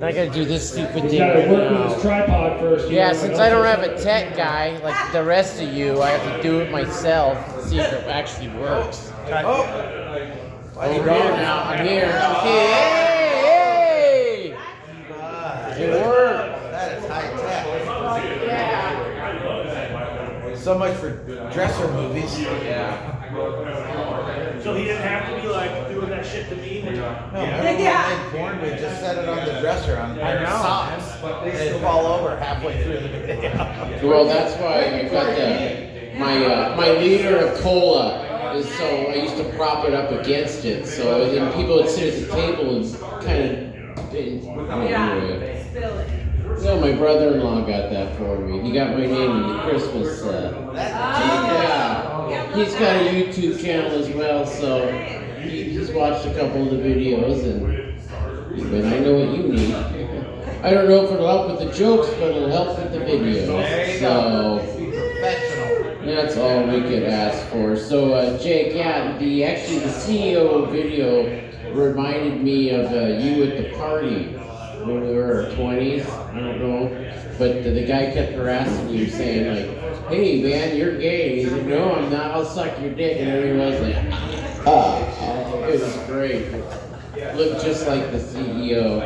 I gotta do this stupid He's thing got to right work now. with his tripod first. Yeah, since I don't have a tech guy like the rest of you, I have to do it myself and see if it actually works. Oh! I'm here now. I'm here. Okay. Hey! It worked. That is high tech. Yeah. So much for dresser movies. Yeah. So he didn't have to be like doing that shit to me. No, remember when we made porn, we just set it on the dresser on socks. And it'd fall over halfway through the video. Well, that's why I got my liter of cola. Is so I used to prop it up against it, so then people would sit at the table and kind of. Anyway. No, my brother-in-law got that for me. He got my name in the Christmas. Yeah, he's got a YouTube channel as well, so he's watched a couple of the videos, and I know what you need. I don't know if it'll help with the jokes, but it'll help with the videos. So that's all we could ask for. So Jake, yeah, the CEO video reminded me of you at the party. When we were in our 20s, I don't know, but the guy kept harassing you, saying like, "Hey man, you're gay." And he said, "No, I'm not. I'll suck your dick." And everyone was like, it was great. Looked just like the CEO.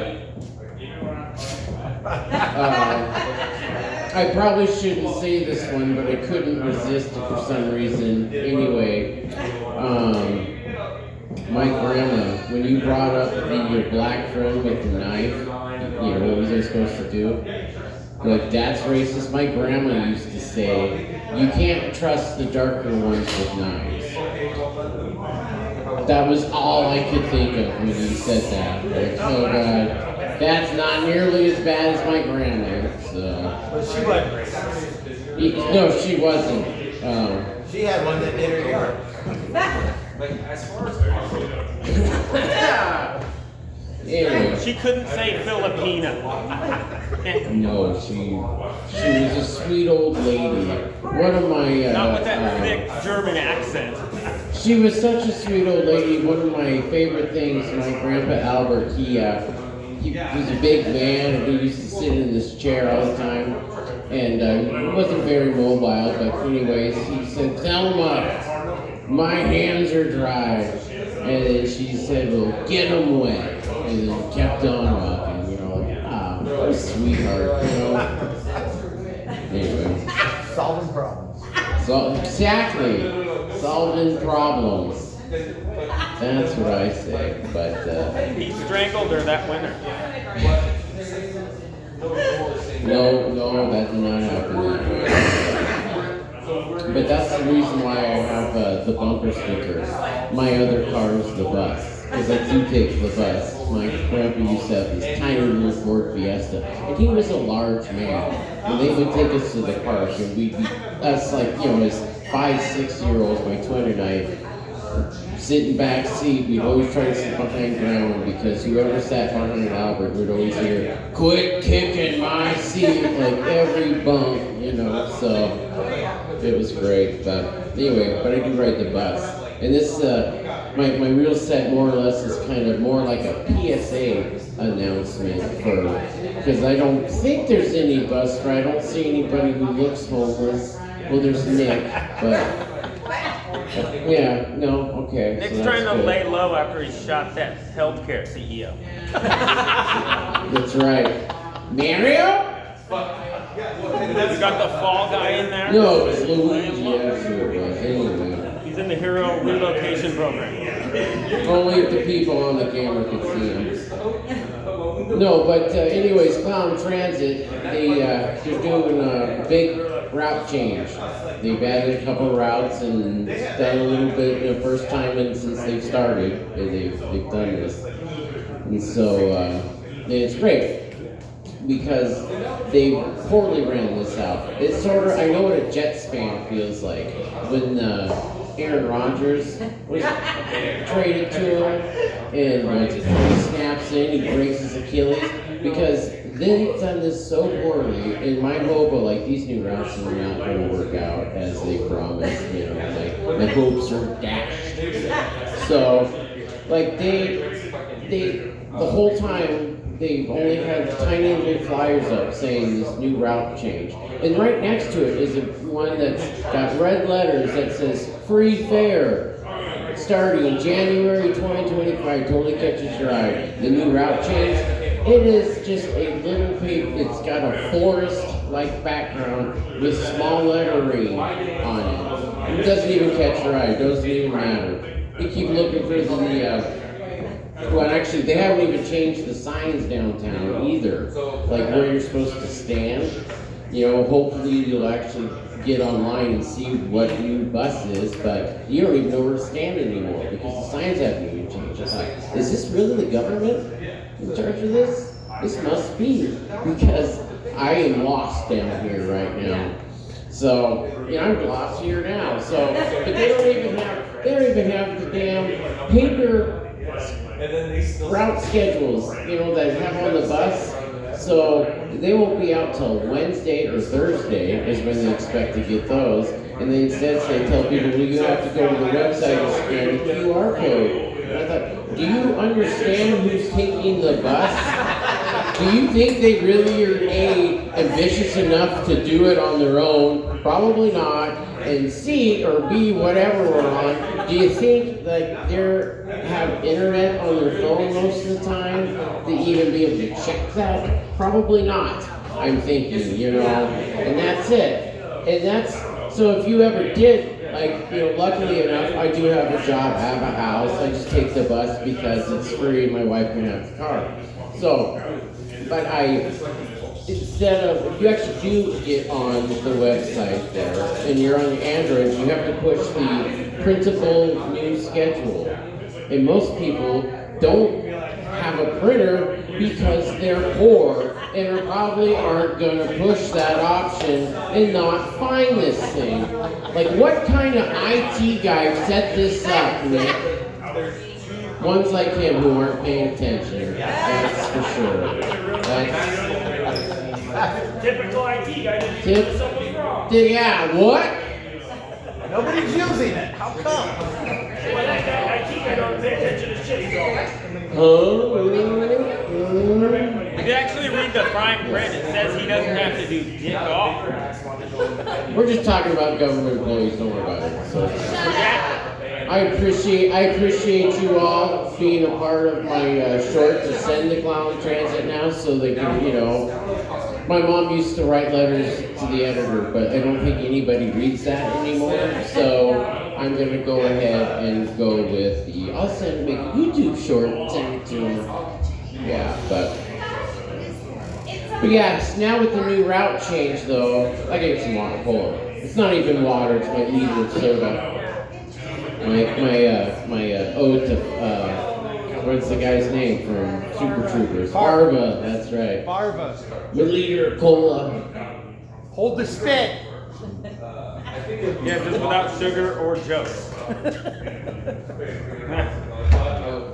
I probably shouldn't say this one, but I couldn't resist it for some reason. Anyway, my grandma, when you brought up your black friend with the knife, what was I supposed to do? Like, that's racist. My grandma used to say, you can't trust the darker ones with knives. That was all I could think of when you said that. Like, oh God, that's not nearly as bad as my grandma. So. But she wasn't racist. No, she wasn't. She had one that did her yard. Anyway. She couldn't say Filipina. No, she was a sweet old lady. One of my Not with that thick German accent. she was such a sweet old lady. One of my favorite things, my grandpa Albert, he was a big man, and he used to sit in this chair all the time, and he wasn't very mobile. But anyways, he said, "Thelma, my hands are dry," and then she said, "Well, get them wet." And then kept on walking, what a sweetheart, Anyway. Solving problems. Exactly. Solving problems. That's what I say, but... He strangled her that winter. No, that did not happen that way. But that's the reason why I have the bumper sticker. My other car is the bus. Because I do take the bus. My grandpa used to have this tiny little Ford Fiesta, and he was a large man. And they would take us to the park, and we'd be, us like, as 5, 6-year-olds, my twin and I, sitting back seat, we'd always try to sit behind Grandma, because whoever sat behind Albert would always hear, "Quit kicking my seat," like every bump, so it was great. But anyway, I do ride the bus. And this, my real set more or less is kind of more like a PSA announcement because I don't think there's any bus ride. I don't see anybody who looks homeless. Well, there's Nick, but yeah, no, okay. Nick's so trying to good. lay low after he shot that healthcare CEO. That's right. Mario? You got the fall guy in there? No, it was Luigi, actually. It was. Anyway. He's in the hero relocation program. Only if the people on the camera could see him. No, but anyways, Clallam Transit, they're doing a big route change. They've added a couple routes and done a little bit, first time since they've started, they've done this. And so, and it's great because they poorly ran this out. It's sort of, I know what a Jets fan feels like when Aaron Rodgers was traded to him, and once he snaps in, he breaks his Achilles, because they've done this so poorly, and my hope of these new routes are not going to work out as they promised, my hopes are dashed. So, the whole time they've only had tiny little flyers up saying this new route change. And right next to it is one that's got red letters that says free fare starting January 2025. Totally catches your eye. The new route change. It is just a little paper. It's got a forest-like background with small lettering on it. It doesn't even catch your eye. It doesn't even matter. You keep looking for the well, actually, they haven't even changed the signs downtown either. Like where you're supposed to stand. You know, hopefully you'll actually get online and see what the new bus is, but you don't even know where to stand anymore because the signs haven't even changed. It's like, is this really the government in charge of this? This must be, because I am lost down here right now. So, you know, I'm lost here now. So, but they don't even have the damn paper route schedules, you know, that have on the bus. So they won't be out till Wednesday or Thursday is when they expect to get those. And they instead tell people, well, you have to go to the website and scan the QR code. And I thought, do you understand who's taking the bus? Do you think they really are A, ambitious enough to do it on their own? Probably not. And C or B, whatever we're on, do you think like they have internet on their phone most of the time to even be able to check that? Probably not, I'm thinking, you know, and that's it. And that's, so if you ever did, like, you know, luckily enough, I do have a job, I have a house, I just take the bus because it's free and my wife can have the car. So, but instead of, if you actually do get on the website there, and you're on the Android, you have to push the printable new schedule. And most people don't have a printer because they're poor and probably aren't going to push that option and not find this thing. Like, what kind of IT guy set this up, Nick? Ones like him who aren't paying attention, that's for sure. That's typical IT guy didn't even know something was wrong. Yeah, what? Nobody's using it. How come? Well, that guy, IT guy don't pay attention to shit. He's If you actually read the fine print, it says he doesn't have to do dick off. We're just talking about government employees, don't worry about it. So. I appreciate you all being a part of my short to send to Clallam Transit now, so they can, you know. My mom used to write letters to the editor, but I don't think anybody reads that anymore. So I'm gonna go ahead and go with the. I'll make a YouTube short and send it to them. Yeah, but yes. Now with the new route change, though, I get some water. Hold on. It's not even water. It's my liter of soda. My ode to what's the guy's name from Super Troopers? Farva, that's right. Farva. With liter of cola. Hold the stick. Yeah, just without sugar or Joe.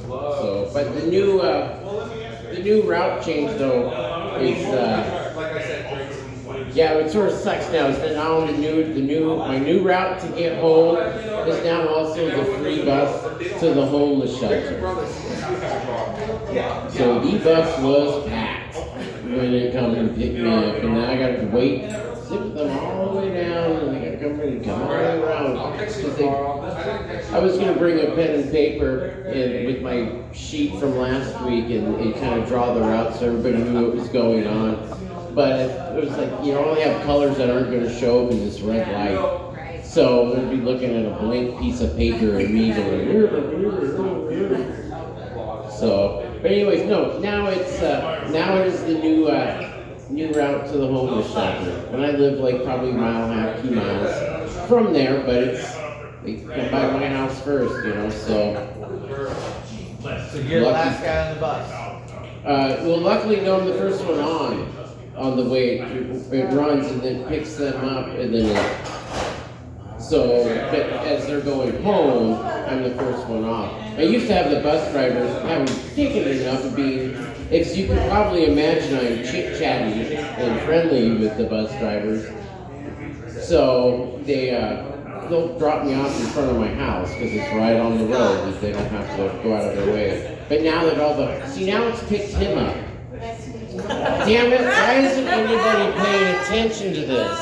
So, but the new route change though is yeah, it sort of sucks now. It's now my new route to get home is now also the free bus to the homeless shelter. So the bus was packed when it comes to pick me up, and now I got to wait, sit with them all the way down, and they got to come all the way around. I was going to bring a pen and paper and with my sheet from last week and kind of draw the route so everybody knew what was going on. But it was like, you know, I only have colors that aren't going to show up in this red light. So I'm going to be looking at a blank piece of paper and me going, so, but anyways, no, now it is the new route to the homeless shelter. And I live like probably a mile and a half, 2 miles from there, but they come by my house first, you know, so. So you're the last guy on the bus. Well, luckily, no, I'm the first one on the way it runs and then picks them up and then so, but as they're going home, I'm the first one off. I used to have the bus drivers having taken enough of being, as you can probably imagine, I'm chit-chatty and friendly with the bus drivers. So they'll drop me off in front of my house because it's right on the road that they don't have to go out of their way. But now that now it's picked him up. Damn it, why isn't anybody paying attention to this?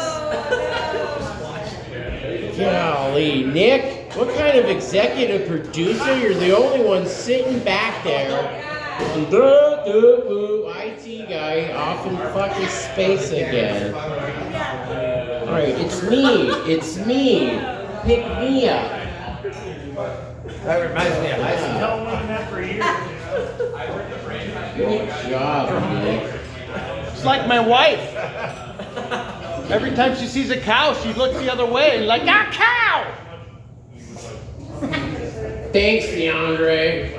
Golly, Nick, what kind of executive producer? You're the only one sitting back there. IT guy off in fucking space again. Alright, it's me. Pick me up. That reminds me of high school. Tell them that for years. Good job, Nick. It's like my wife. Every time she sees a cow, she looks the other way, like, ah, cow! Thanks, DeAndre.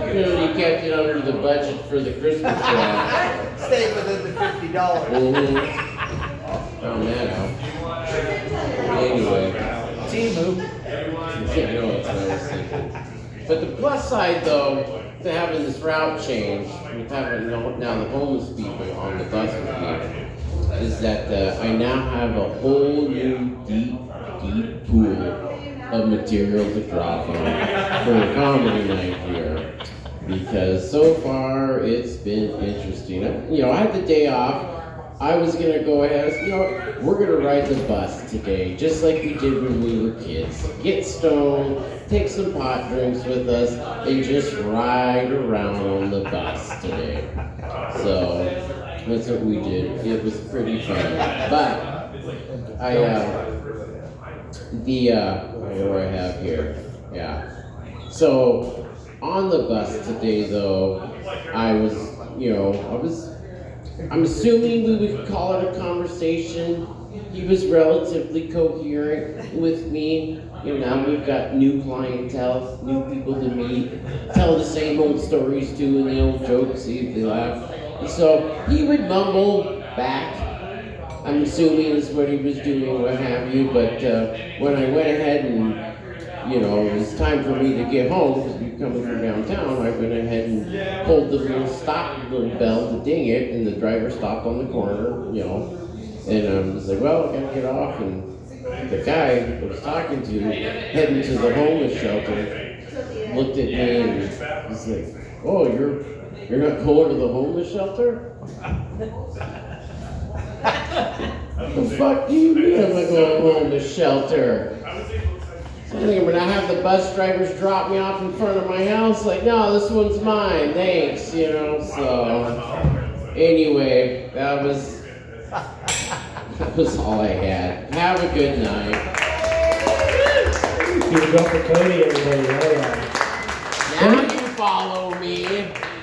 You know, you kept it under the budget for the Christmas wrap. Stay within the $50. Found that out. Anyway. Timu. Yeah, no, that's what I was thinking. But the plus side, though, to having this route change, with having now the homeless people on the bus with me, is that I now have a whole new deep pool of material to draw from for a comedy night here. Because so far it's been interesting. You know, I had the day off. I was gonna go ahead, you know, we're gonna ride the bus today, just like we did when we were kids. Get stoned, take some pot drinks with us, and just ride around on the bus today. So, that's what we did. It was pretty fun. But, what do I have here? Yeah. So, on the bus today though, I'm assuming we would call it a conversation. He was relatively coherent with me. You know, now we've got new clientele, new people to meet, tell the same old stories too, and the old jokes, see if they laugh. And so he would mumble back. I'm assuming is what he was doing, what have you. But when I went ahead and, you know, it was time for me to get home, because we were coming from downtown, I went ahead and pulled the little little bell to ding it, and the driver stopped on the corner, you know, and I was like, well, I gotta get off, and the guy I was talking to, heading to the homeless shelter, looked at me and was like, oh, you're not going to the homeless shelter? What the fuck do you mean I'm not going to the homeless shelter? So I'm thinking, when I have the bus drivers drop me off in front of my house, like, no, this one's mine, thanks, you know, so. Anyway, that was all I had. Have a good night. Give it up for Cody, everybody. Now you follow me.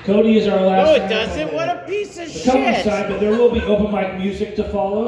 Cody is our last. No, it doesn't. What a piece of Come shit. inside, but there will be open mic music to follow.